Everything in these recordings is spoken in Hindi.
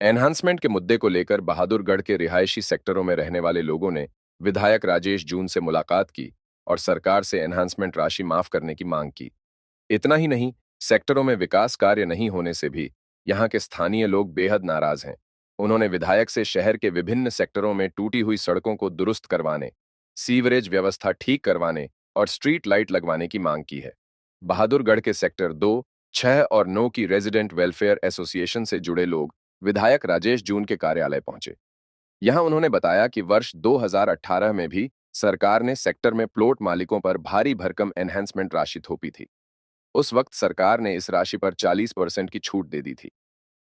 एनहांसमेंट के मुद्दे को लेकर बहादुरगढ़ के रिहायशी सेक्टरों में रहने वाले लोगों ने विधायक राजेश जून से मुलाकात की और सरकार से एनहांसमेंट राशि माफ करने की मांग की। इतना ही नहीं, सेक्टरों में विकास कार्य नहीं होने से भी यहाँ के स्थानीय लोग बेहद नाराज हैं। उन्होंने विधायक से शहर के विभिन्न सेक्टरों में टूटी हुई सड़कों को दुरुस्त करवाने, सीवरेज व्यवस्था ठीक करवाने और स्ट्रीट लाइट लगवाने की मांग की है। बहादुरगढ़ के सेक्टर 2, 6 और 9 की रेजिडेंट वेलफेयर एसोसिएशन से जुड़े लोग विधायक राजेश जून के कार्यालय पहुंचे। यहां उन्होंने बताया कि वर्ष 2018 में भी सरकार ने सेक्टर में प्लॉट मालिकों पर भारी भरकम एनहेंसमेंट राशि थोपी थी। उस वक्त सरकार ने इस राशि पर 40% की छूट दे दी थी,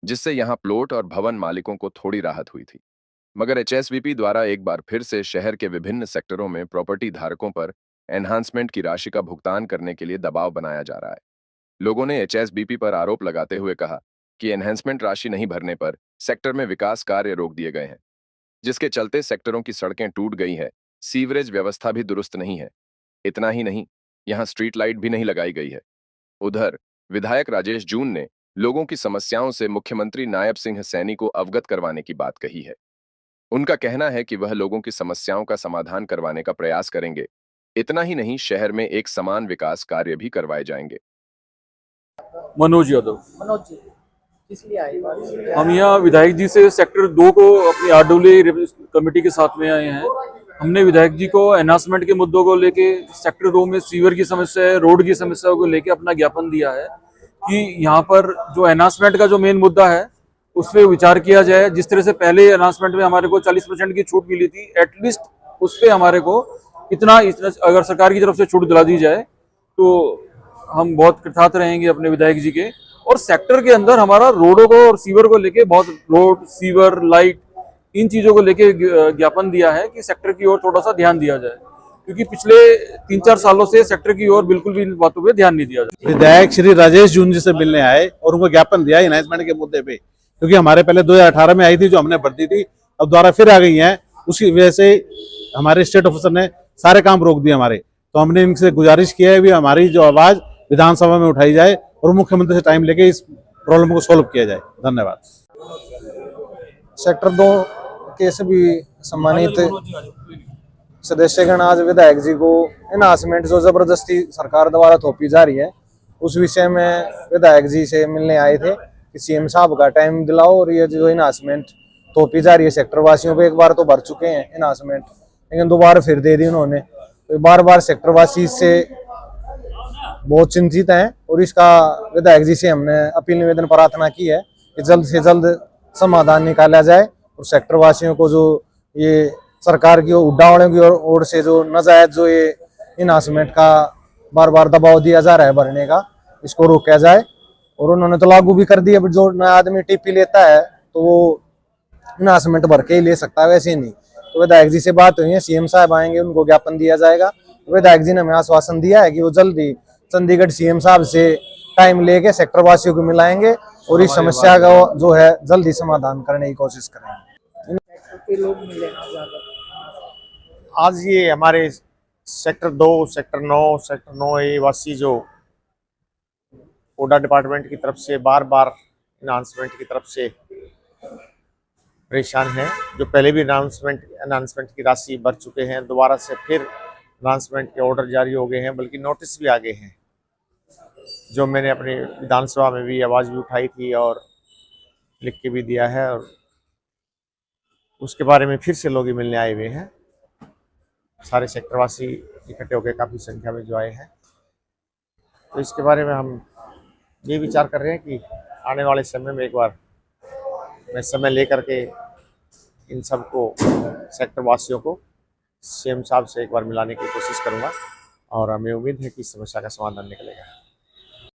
जिससे यहां प्लॉट और भवन मालिकों को थोड़ी राहत हुई थी। मगर एचएसवीपी द्वारा एक बार फिर से शहर के विभिन्न सेक्टरों में प्रॉपर्टी धारकों पर एनहांसमेंट की राशि का भुगतान करने के लिए दबाव बनाया जा रहा है। लोगों ने एचएसबीपी पर आरोप लगाते हुए कहा कि एनहेंसमेंट राशि नहीं भरने पर सेक्टर में विकास कार्य रोक दिए गए हैं, जिसके चलते सेक्टरों की सड़कें टूट गई हैं, सीवरेज व्यवस्था भी दुरुस्त नहीं है। इतना ही नहीं, यहाँ स्ट्रीट लाइट भी नहीं लगाई गई है। उधर विधायक राजेश जून ने लोगों की समस्याओं से मुख्यमंत्री नायब सिंह सैनी को अवगत करवाने की बात कही है। उनका कहना है कि वह लोगों की समस्याओं का समाधान करवाने का प्रयास करेंगे। इतना ही नहीं, शहर में एक समान विकास कार्य भी करवाए जाएंगे। मनोज यादव। मनोज जी, किस लिए आए बात? हम यहाँ विधायक जी से सेक्टर 2 को अपनी आरडब्ल्यू कमेटी के साथ में आए हैं। हमने विधायक जी को एनहांसमेंट के मुद्दों को लेके, सेक्टर 2 में सीवर की समस्या है, रोड की समस्या को लेके अपना ज्ञापन दिया है कि यहाँ पर जो एनहांसमेंट का जो मेन मुद्दा है उस पर विचार किया जाए। जिस तरह से पहले एनहांसमेंट में हमारे को 40% की छूट मिली थी, एटलीस्ट उस पर हमारे को इतना अगर सरकार की तरफ से छूट दिला दी जाए तो हम बहुत कृतज्ञ रहेंगे अपने विधायक जी के। और सेक्टर के अंदर हमारा रोडों को और सीवर को लेके बहुत, रोड, सीवर, लाइट, इन चीजों को लेके ज्ञापन दिया है कि सेक्टर की ओर थोड़ा सा ध्यान दिया जाए, क्योंकि पिछले 3-4 सालों से सेक्टर की ओर बिल्कुल भी इन बातों पे ध्यान नहीं दिया जाता। विधायक श्री राजेश जून जी से मिलने आए और उनको ज्ञापन दिया एनहांसमेंट के मुद्दे पे, क्योंकि हमारे पहले 2018 में आई थी जो हमने भर दी थी, अब दोबारा फिर आ गई है। उसकी वजह से हमारे स्टेट ऑफिसर ने सारे काम रोक दिए हमारे। तो हमने इनसे गुजारिश किया है भी हमारी जो आवाज विधानसभा में उठाई जाए और मुख्यमंत्री से टाइम लेके इस प्रॉब्लम को सॉल्व किया जाए। धन्यवाद। सेक्टर 2 के सभी सम्मानित सदस्यगण आज विधायक जी को एनहांसमेंट जो जबरदस्ती सरकार द्वारा थोपी जा रही है उस विषय में विधायक जी से मिलने आए थे कि सीएम साहब का टाइम दिलाओ और ये जो एनहांसमेंट थोपी जा रही है सेक्टर वासियों पे, एक बार तो भर चुके हैं एनहांसमेंट, लेकिन दोबारा फिर दे दी उन्होंने। तो बार बार सेक्टर वासी इससे बहुत चिंतित हैं और इसका विधायक जी से हमने अपील निवेदन प्रार्थना की है कि जल्द से जल्द समाधान निकाला जाए और सेक्टर वासियों को जो ये सरकार की उड्डावड़ों की ओर से जो नाजायज जो ये एनहांसमेंट का बार बार दबाव दिया जा रहा है भरने का, इसको रोका जाए। और उन्होंने तो लागू भी कर दिया, जो नया आदमी टीपी लेता है तो वो एनहांसमेंट भर के ही ले सकता है, वैसे ही नहीं। तो विधायक जी से बात हुई है, सीएम साहब आएंगे, उनको ज्ञापन दिया जाएगा। तो विधायक जी ने हमें आश्वासन दिया है कि वो जल्दी चंडीगढ़ सीएम साहब से टाइम लेके सेक्टर वासियों को मिलाएंगे और इस समस्या का जो है जल्दी समाधान करने की कोशिश करेंगे। लोग मिले आज ये हमारे सेक्टर 2, सेक्टर 9, सेक्टर 9A वासी जो ओडा डिपार्टमेंट की तरफ से बार बार एनहांसमेंट की तरफ से परेशान हैं, जो पहले भी एनहांसमेंट की राशि भर चुके हैं, दोबारा से फिर एनहांसमेंट के ऑर्डर जारी हो गए हैं, बल्कि नोटिस भी आ गए हैं, जो मैंने अपनी विधानसभा में भी आवाज़ भी उठाई थी और लिख के भी दिया है। और उसके बारे में फिर से लोग मिलने आए हुए हैं, सारे सेक्टरवासी इकट्ठे होकर काफ़ी संख्या में जो आए हैं। तो इसके बारे में हम ये विचार कर रहे हैं कि आने वाले समय में एक बार मैं समय लेकर के इन सबको, सेक्टर वासियों को सीएम साहब से एक बार मिलाने की कोशिश करूंगा और हमें उम्मीद है कि इस समस्या का समाधान निकलेगा।